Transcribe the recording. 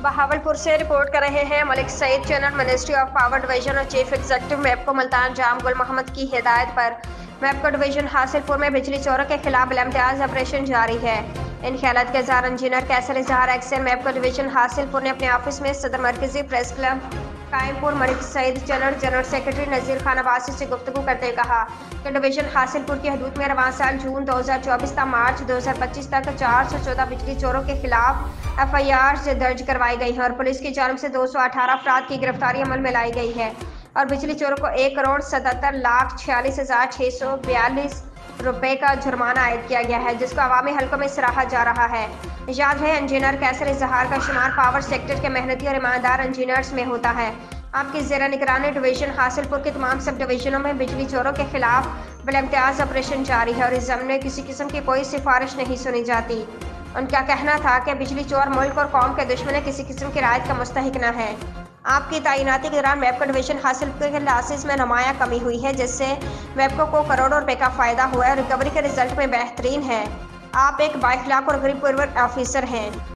बहावलपुर से रिपोर्ट कर रहे हैं Malik Saeed. General ministry of power division और चीफ एग्जीक्यूटिव मैपको मुल्तान जाम गुल मोहम्मद की हिदायत पर मैपको डिवीजन हासिलपुर में बिजली चोरों के खिलाफ बिलाइम्तियाज ऑपरेशन जारी है। इन ख्यालात के इज़हार इंजीनियर कैसर इजहार एक्स मैपको डिवीजन हासिलपुर ने अपने ऑफिस में सदर मरकजी press club Qayampur Malik Saeed general secretary Nazir Khan Abbasi से गुफ्तगू करते हुए कहा कि डिवीजन हासिलपुर की हदूद में रवां साल जून 2024 तक मार्च 2025 तक 414 बिजली चोरों के खिलाफ FIR दर्ज करवाई गई है और पुलिस की जानिब से 218 अफराद की गिरफ्तारी अमल में लाई गई है और बिजली चोरों को 1,77,46,642 रुपए का जुर्माना आयद किया गया है, जिसको अवामी हल्कों में सराहा जा रहा है। याद है, इंजीनियर कैसर इजहार का शुमार पावर सेक्टर के मेहनती और ईमानदार इंजीनियर्स में होता है। आपकी ज़ेर निगरानी डिवीजन हासिलपुर के तमाम सब डिवीजनों में बिजली चोरों के खिलाफ बिलाइम्तियाज ऑपरेशन जारी है और इस ज़मीन में किसी किस्म की कोई सिफारिश नहीं सुनी जाती। उनका कहना था कि बिजली चोर मुल्क और कौम के दुश्मन किसी किस्म की रायत का मुस्तहिक न है। आपकी तैनाती के दौरान मैपको डिवीजन हासिलपुर के लाइसेंस में नुमाया कमी हुई है, जिससे मैपको को करोड़ों रुपए का फायदा हुआ है और रिकवरी के रिजल्ट में बेहतरीन है। आप एक बाइखलाक और गरीब पूर्वक ऑफिसर हैं।